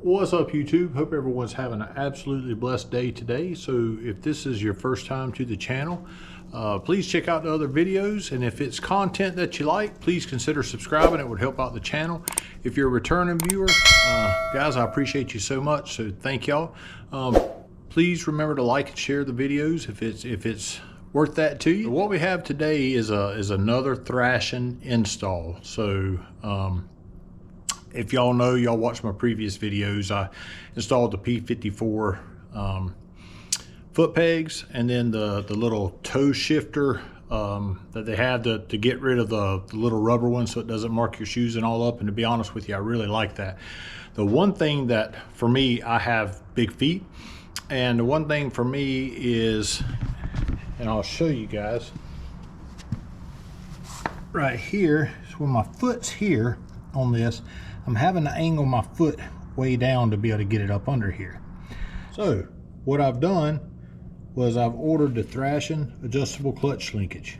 What's up, YouTube? Hope everyone's having an absolutely blessed day today. So if this is your first time to the channel, please check out the other videos, and if it's content that you like, please consider subscribing. It would help out the channel. If you're a returning viewer, guys, I appreciate you so much, so thank y'all. Please remember to like and share the videos if it's worth that to you. So what we have today is another Thrashin install. So if y'all know, y'all watched my previous videos, I installed the P54 foot pegs, and then the little toe shifter that they have to get rid of the little rubber one so it doesn't mark your shoes and all up. And to be honest with you, I really like that. The one thing that for me, I have big feet, and the one thing for me is, and I'll show you guys right here, is when my foot's here on this, I'm having to angle my foot way down to be able to get it up under here. So what I've done was I've ordered the Thrashin adjustable clutch linkage.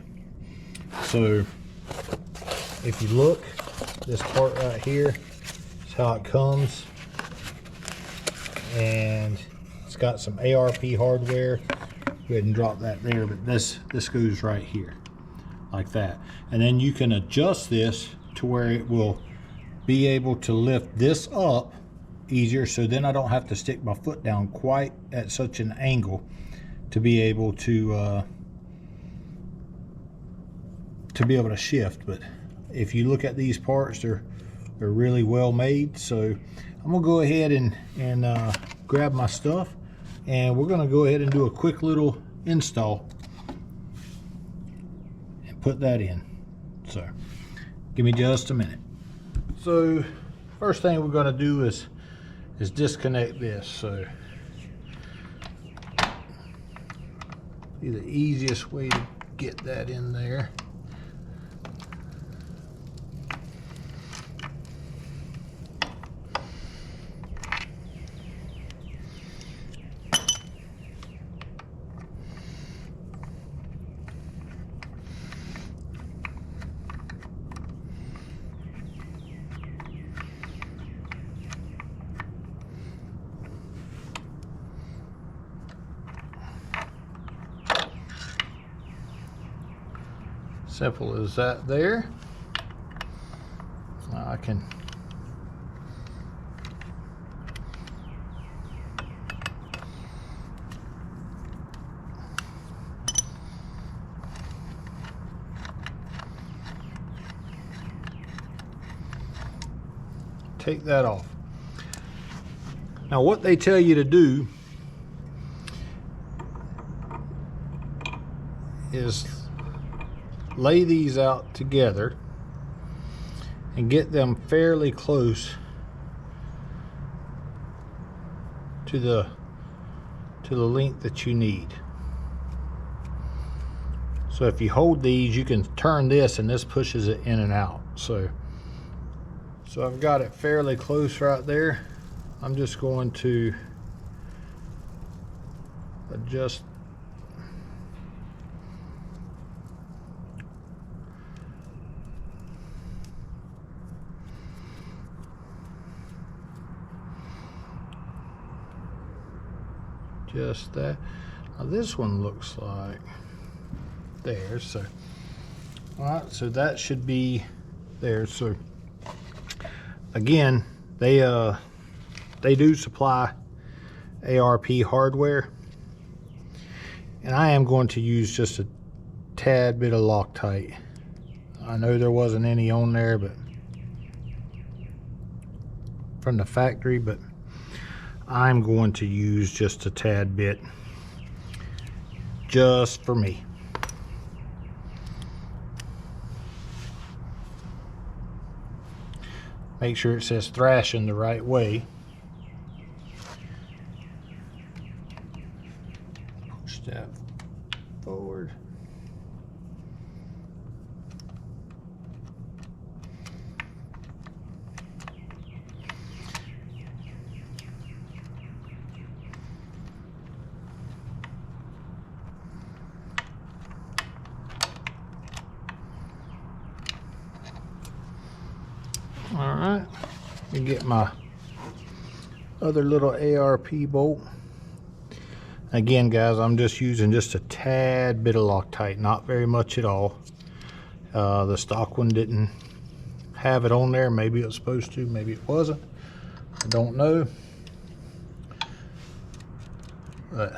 So if you look, this part right here is how it comes, and it's got some ARP hardware. Go ahead and drop that there, but this goes right here like that, and then you can adjust this to where it will be able to lift this up easier, so then I don't have to stick my foot down quite at such an angle to be able to be able to shift. But if you look at these parts, they're really well made. So I'm gonna go ahead and grab my stuff, and we're gonna go ahead and do a quick little install and put that in. So give me just a minute. So first thing we're going to do is disconnect this. So be the easiest way to get that in there. Simple as that there. Now I can take that off. Now what they tell you to do is lay these out together and get them fairly close to the length that you need. So if you hold these, you can turn this and this pushes it in and out. So I've got it fairly close right there. I'm just going to adjust just that. Now this one looks like there. So all right, so that should be there. So again, they do supply ARP hardware, and I am going to use just a tad bit of Loctite. I know there wasn't any on there, but from the factory, but I'm going to use just a tad bit just for me. Make sure it says Thrashin the right way. Push that forward. All right, let me get my other little ARP bolt. Again, guys, I'm just using just a tad bit of Loctite, not very much at all. The stock one didn't have it on there. Maybe it was supposed to, maybe it wasn't. I don't know. But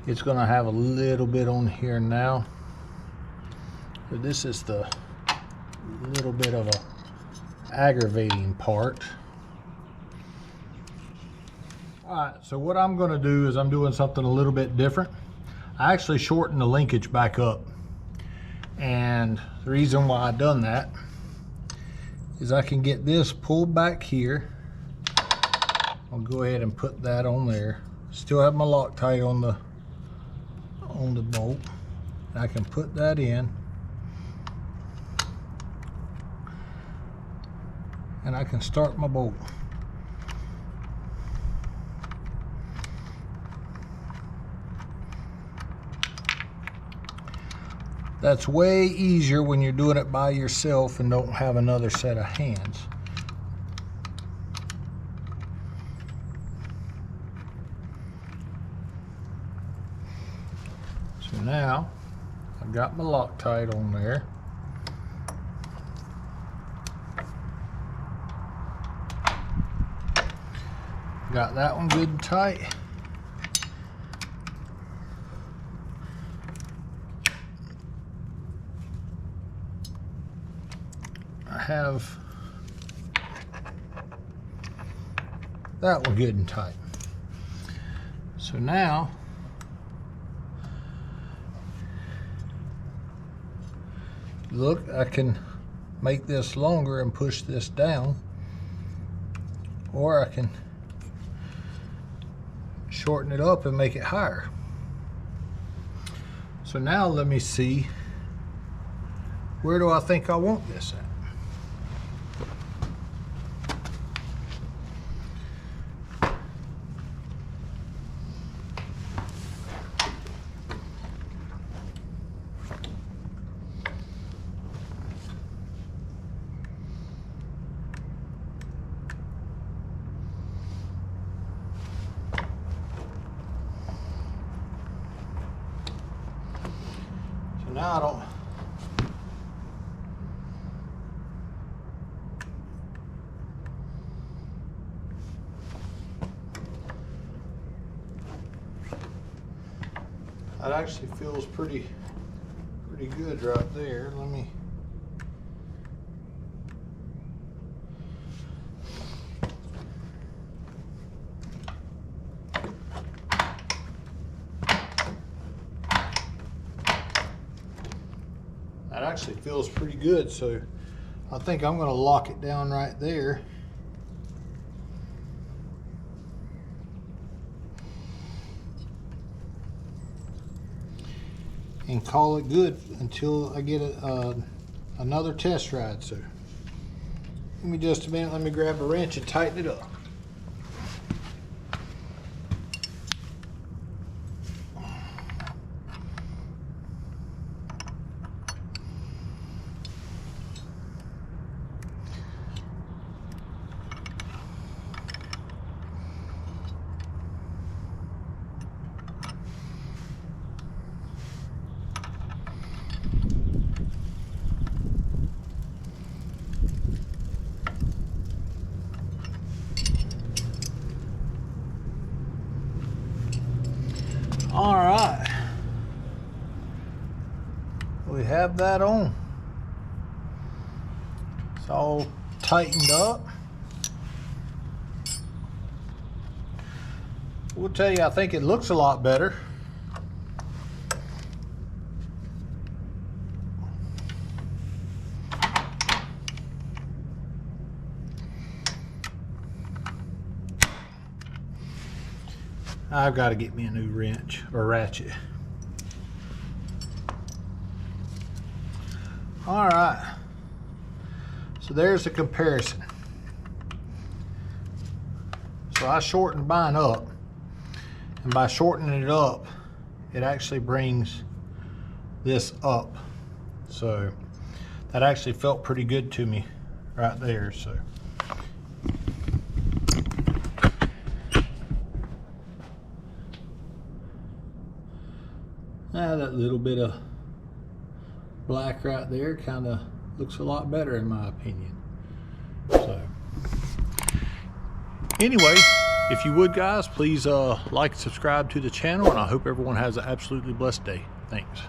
it's going to have a little bit on here now. So this is the little bit of a aggravating part. Alright, so what I'm going to do is I'm doing something a little bit different. I actually shortened the linkage back up. And the reason why I done that is I can get this pulled back here. I'll go ahead and put that on there. Still have my Loctite on the bolt. I can put that in. And I can start my bolt. That's way easier when you're doing it by yourself and don't have another set of hands. So now I've got my Loctite on there. Got that one good and tight. I have that one good and tight. So now look, I can make this longer and push this down, or I can shorten it up and make it higher. So now let me see, where do I think I want this at? Now I don't. That actually feels pretty good right there. Let me. That actually feels pretty good, so I think I'm going to lock it down right there. And call it good until I get another test ride. So give me just a minute, let me grab a wrench and tighten it up. All right, we have that on. It's all tightened up. We'll tell you, I think it looks a lot better. I've got to get me a new wrench or ratchet. All right, so there's the comparison. So I shortened mine up, and by shortening it up, it actually brings this up. So that actually felt pretty good to me right there. So That little bit of black right there kind of looks a lot better in my opinion. So anyway, if you would guys, please like and subscribe to the channel, and I hope everyone has an absolutely blessed day. Thanks.